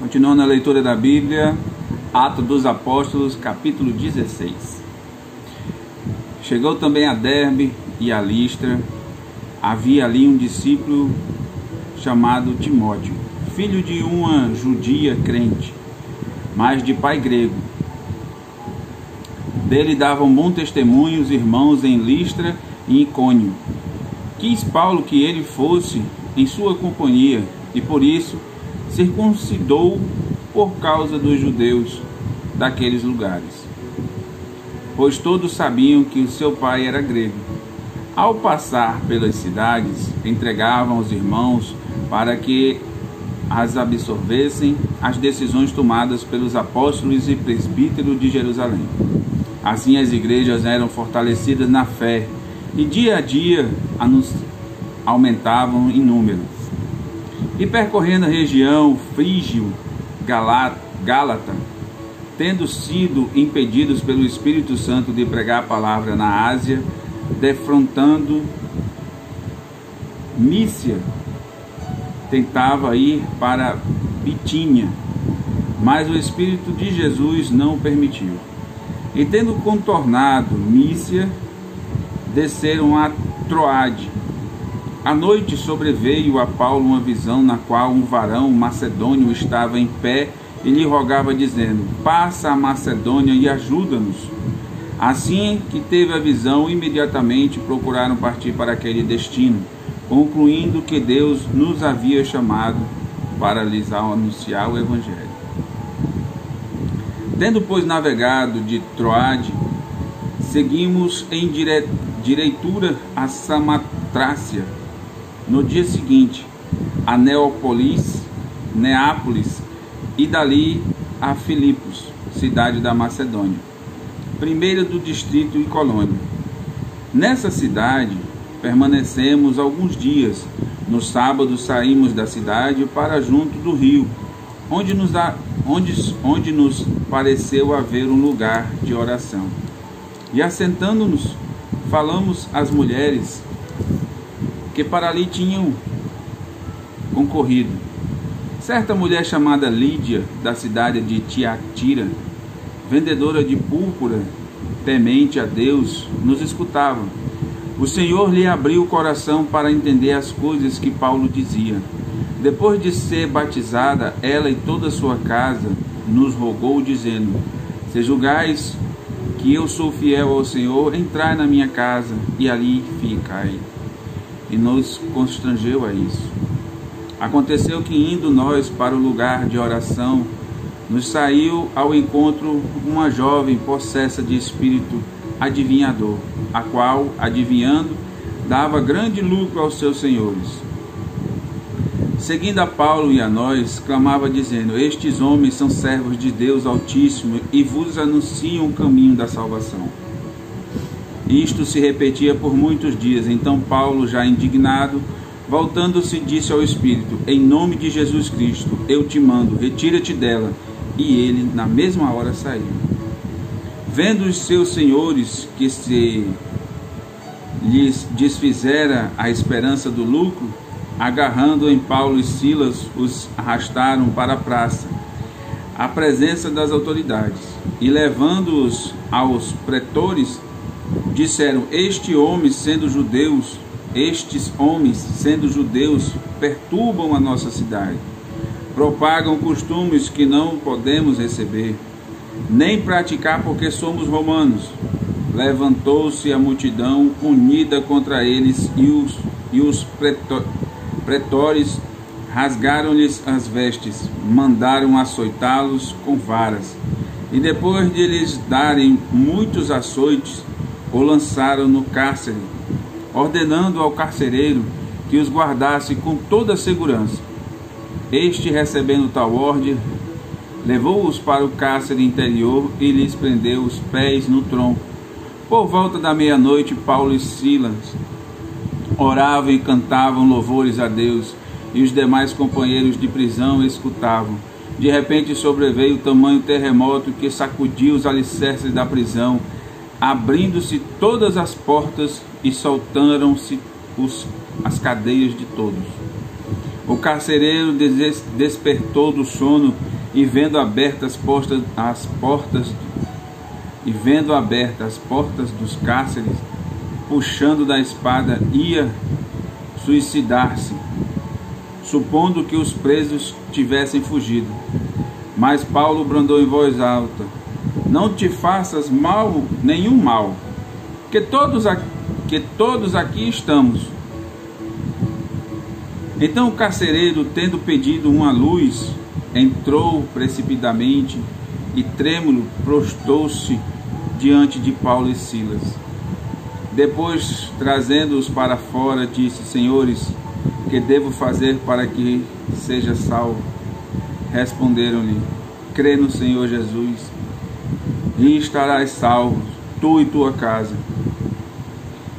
Continuando a leitura da Bíblia, Atos dos Apóstolos, capítulo 16. Chegou também a Derbe e a Listra. Havia ali um discípulo chamado Timóteo, filho de uma judia crente, mas de pai grego. Dele davam bom testemunho os irmãos em Listra e Icônio. Quis Paulo que ele fosse em sua companhia, e por isso circuncidou por causa dos judeus daqueles lugares, pois todos sabiam que o seu pai era grego. Ao passar pelas cidades, entregavam os irmãos para que as absorvessem as decisões tomadas pelos apóstolos e presbíteros de Jerusalém. Assim as igrejas eram fortalecidas na fé e dia a dia aumentavam em número. E percorrendo a região frígio-gálata, tendo sido impedidos pelo Espírito Santo de pregar a palavra na Ásia, defrontando Mícia, tentava ir para Bitínia, mas o Espírito de Jesus não o permitiu. E tendo contornado Mícia, desceram a Troade. À noite sobreveio a Paulo uma visão na qual um varão macedônio estava em pé e lhe rogava, dizendo: passa a Macedônia e ajuda-nos. Assim que teve a visão, imediatamente procuraram partir para aquele destino, concluindo que Deus nos havia chamado para lhes anunciar o Evangelho. Tendo, pois, navegado de Troade, seguimos em direitura a Samatrácia. No dia seguinte, a Neápolis, e dali a Filipos, cidade da Macedônia, primeira do distrito e colônia. Nessa cidade permanecemos alguns dias. No sábado saímos da cidade para junto do rio, onde nos pareceu haver um lugar de oração. E assentando-nos, falamos às mulheres que para ali tinham concorrido. Certa mulher chamada Lídia, da cidade de Tiatira, vendedora de púrpura, temente a Deus, nos escutava. O Senhor lhe abriu o coração para entender as coisas que Paulo dizia. Depois de ser batizada, ela e toda a sua casa nos rogou, dizendo: se julgais que eu sou fiel ao Senhor, entrai na minha casa e ali ficai. E nos constrangeu a isso. Aconteceu que, indo nós para o lugar de oração, nos saiu ao encontro uma jovem possessa de espírito adivinhador, a qual, adivinhando, dava grande lucro aos seus senhores. Seguindo a Paulo e a nós, clamava dizendo: estes homens são servos de Deus Altíssimo e vos anunciam o caminho da salvação. Isto se repetia por muitos dias. Então Paulo, já indignado, voltando-se, disse ao Espírito: em nome de Jesus Cristo, eu te mando, retira-te dela. E ele, na mesma hora, saiu. Vendo os seus senhores que se lhes desfizera a esperança do lucro, agarrando em Paulo e Silas, os arrastaram para a praça, à presença das autoridades, e levando-os aos pretores, disseram: estes homens, sendo judeus, perturbam a nossa cidade, propagam costumes que não podemos receber, nem praticar, porque somos romanos. Levantou-se a multidão unida contra eles, e os pretores rasgaram-lhes as vestes, mandaram açoitá-los com varas, e depois de lhes darem muitos açoites, o lançaram no cárcere, ordenando ao carcereiro que os guardasse com toda a segurança. Este, recebendo tal ordem, levou-os para o cárcere interior e lhes prendeu os pés no tronco. Por volta da meia-noite, Paulo e Silas oravam e cantavam louvores a Deus, e os demais companheiros de prisão escutavam. De repente sobreveio tamanho terremoto que sacudiu os alicerces da prisão, abrindo-se todas as portas e soltaram-se as cadeias de todos. O carcereiro despertou do sono e vendo abertas as portas dos cárceres, puxando da espada, ia suicidar-se, supondo que os presos tivessem fugido. Mas Paulo brandou em voz alta: não te faças nenhum mal, que todos aqui estamos. Então o carcereiro, tendo pedido uma luz, entrou precipitadamente e, trêmulo, prostrou-se diante de Paulo e Silas. Depois, trazendo-os para fora, disse: senhores, que devo fazer para que seja salvo? Responderam-lhe: crê no Senhor Jesus e estarás salvo, tu e tua casa.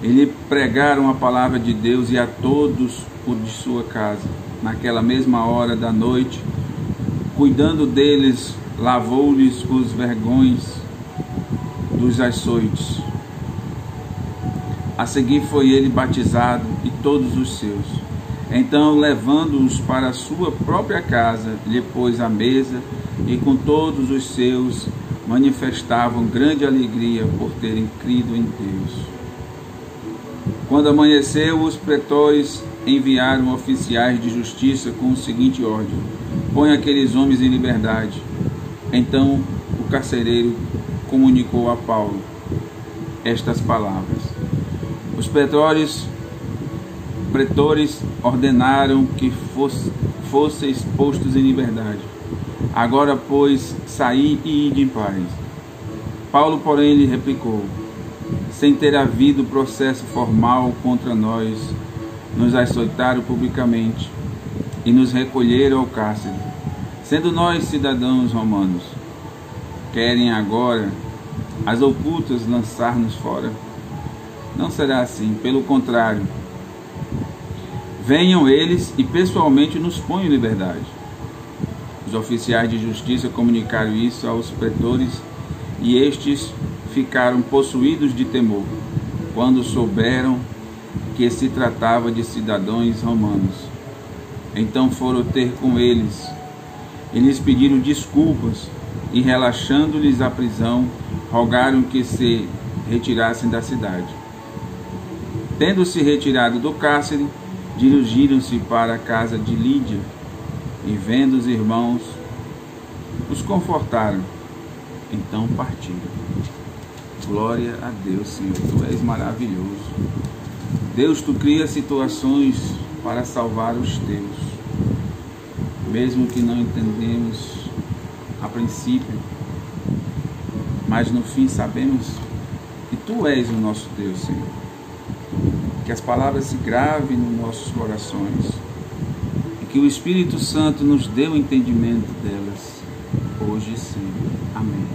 E lhe pregaram a palavra de Deus e a todos o de sua casa. Naquela mesma hora da noite, cuidando deles, lavou-lhes os vergões dos açoites. A seguir foi ele batizado e todos os seus. Então, levando-os para a sua própria casa, lhe pôs à mesa e com todos os seus manifestavam grande alegria por terem crido em Deus. Quando amanheceu, os pretores enviaram oficiais de justiça com o seguinte ordem: põe aqueles homens em liberdade. Então o carcereiro comunicou a Paulo estas palavras. Os pretores ordenaram que fosseis postos em liberdade. Agora, pois, saí e ide em paz. Paulo, porém, lhe replicou: sem ter havido processo formal contra nós, nos açoitaram publicamente e nos recolheram ao cárcere, sendo nós cidadãos romanos. Querem agora, às ocultas, lançar-nos fora? Não será assim, pelo contrário. Venham eles e pessoalmente nos ponham em liberdade. Os oficiais de justiça comunicaram isso aos pretores e estes ficaram possuídos de temor, quando souberam que se tratava de cidadãos romanos. Então foram ter com eles e lhes pediram desculpas e, relaxando-lhes a prisão, rogaram que se retirassem da cidade. Tendo-se retirado do cárcere, dirigiram-se para a casa de Lídia e, vendo os irmãos, os confortaram. Então partiram. Glória a Deus, Senhor, Tu és maravilhoso. Deus, Tu crias situações para salvar os Teus, mesmo que não entendemos a princípio, mas no fim sabemos que Tu és o nosso Deus, Senhor. Que as palavras se gravem nos nossos corações e que o Espírito Santo nos dê o entendimento delas, hoje e sempre. Amém.